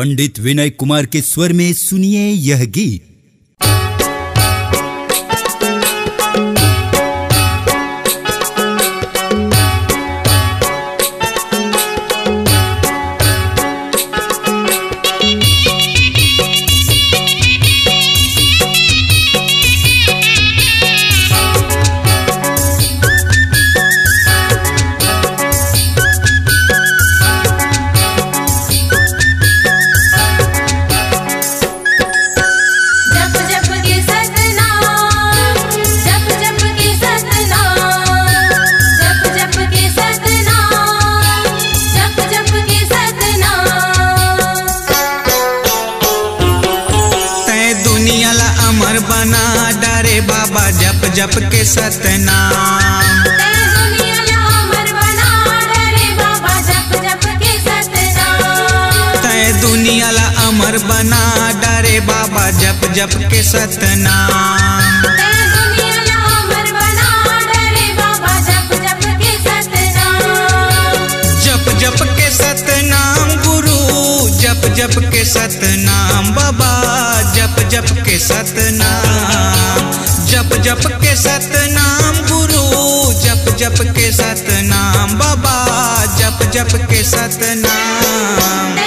पंडित विनय कुमार के स्वर में सुनिए यह गीत। बना डरे बाबा जप जप के सतनाम। तै दुनिया ला अमर बना डरे बाबा जप जप के सतनाम। जप जप के सतनाम गुरु, जप जप के सतनाम बाबा, जप जप के सतनाम। जप जप के सतनाम गुरु, जप जप के सतनाम बाबा, जप जप के सतनाम।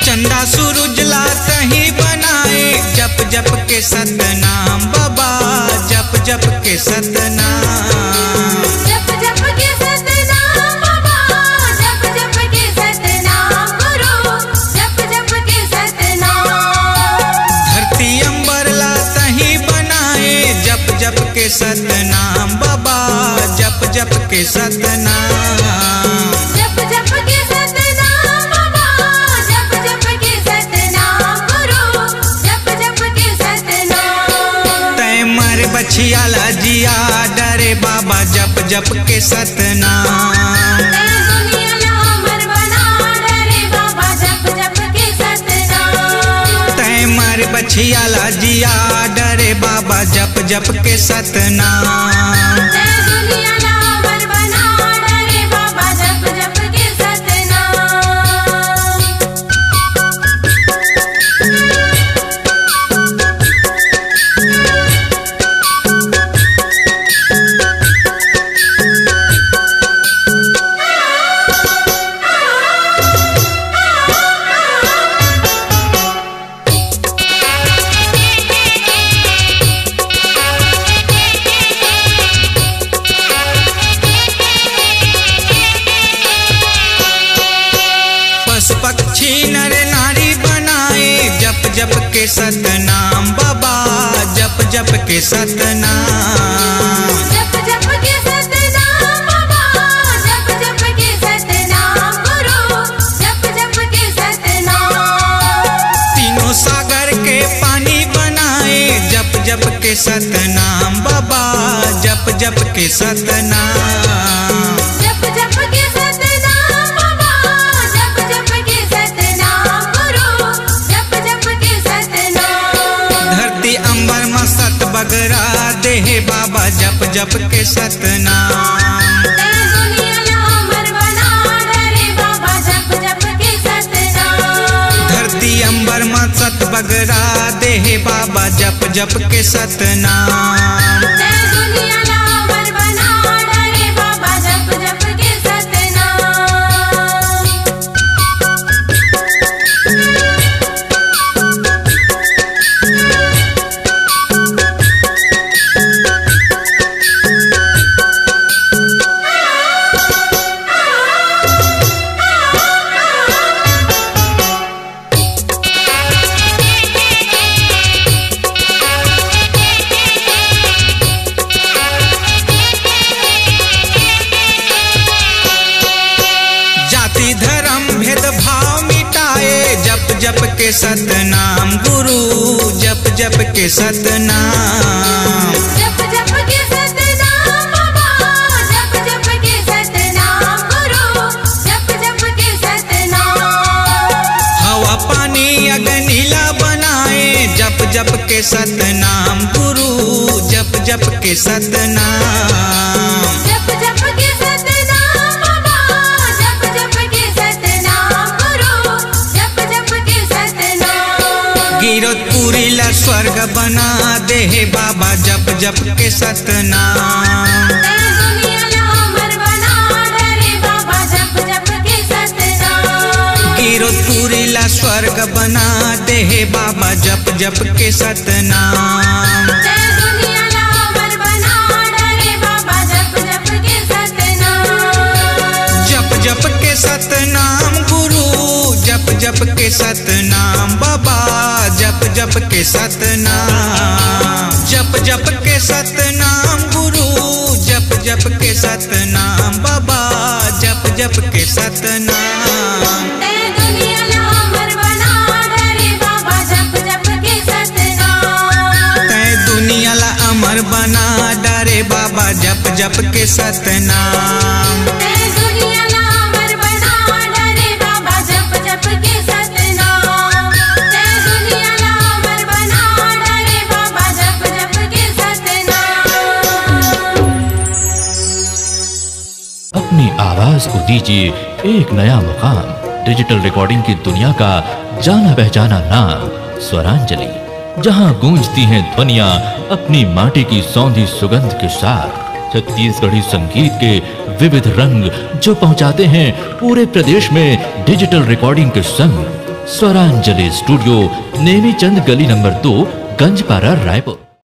चंदा सूरज ला तही बनाए जप जप के सतनाम बाबा, जप जप के सतनाम। जप जप के सतनाम बाबा, जप जप के सतनाम गुरु, जप जप के सतनाम। धरती अंबर ला तही बनाए जप जप के सतनाम बाबा, जप जप के सतनाम। जप जप के सतनाम बाबा, जप जप के सतनाम गुरु, जप जप के सतनाम। तै मर बछिया ला जिया डरे बाबा जप जप के सतनाम। तै दुनिया ला अमर बना डरे बाबा जप जप के सतनाम। तै मर बछिया ला जिया डरे बाबा जप जप के सतनाम। तै दुनिया ला अमर बना डरे बाबा जप जप के सतनाम। पशु पक्षी नर नारी बनाए जप जप के सतनाम बाबा, जप जप के सतनाम। जप जप के सतनाम बाबा, जप जप के सतनाम गुरु, जप जप के सतनाम। तीनों सागर के पानी बनाए जप जप के सतनाम बाबा, जप जप के सतनाम। जप जप के सतनाम बाबा, जप जप के सतनाम गुरु, जप जप के सतनाम। धरती अंबर में सत बगरा देह बाबा जप जप के सतनाम। तै दुनिया ला अमर बना डरे बाबा जप जप के सतनाम। धरती अंबर में सत बगरा देह बाबा जप जप के सतनाम। तै दुनिया ला अमर बना डरे बाबा जप जप के सतनाम। के सतनाम गुरु, जप जप के सतनाम। जप जप के सतनाम बाबा, जप जप के सतनाम गुरु, जप जप के सतनाम। हवा पानी अग्निला बनाए, जप जप के सतनाम गुरु, जप जप के सतनाम। जप जप के सतनाम बाबा, जप जप के सतनाम गुरु, जप जप के सतनाम। गिरतपुरी ला स्वर्ग बना दे हे बाबा, जप जप के सतनाम। ते दुनिया ला अमर बना डरे बाबा, जप जप के सतनाम। गिरतपुरी ला स्वर्ग बना दे हे बाबा, जप जप के सतनाम। ते दुनिया ला अमर बना डरे बाबा, जप जप के सतनाम। जप जप के सतनाम गुरु, जप जप के सतनाम बाबा, जप जप के सतनाम। जप जप के सतनाम गुरु, जप जप के सतनाम बाबा, जप जप के सतनाम। ते दुनिया ला अमर बना डरे बाबा, जप जप के सतनाम। तै दुनिया ला अमर बना डारे बाबा, जप जप के सतनाम। ते दुनिया ला अमर बना डरे बाबा, जप जप के सतनाम। ते दुनिया ला अमर बना डरे बाबा, जप जप के सतनाम। अपनी आवाज को दीजिए एक नया मुकाम। डिजिटल रिकॉर्डिंग की दुनिया का जाना पहचाना नाम स्वरांजलि, जहां गूंजती हैं ध्वनियां अपनी माटी की सौंधी सुगंध के साथ। छत्तीसगढ़ी संगीत के विविध रंग जो पहुंचाते हैं पूरे प्रदेश में डिजिटल रिकॉर्डिंग के संग। स्वरांजलि स्टूडियो, नेमीचंद गली नंबर 2, गंजपारा, रायपुर।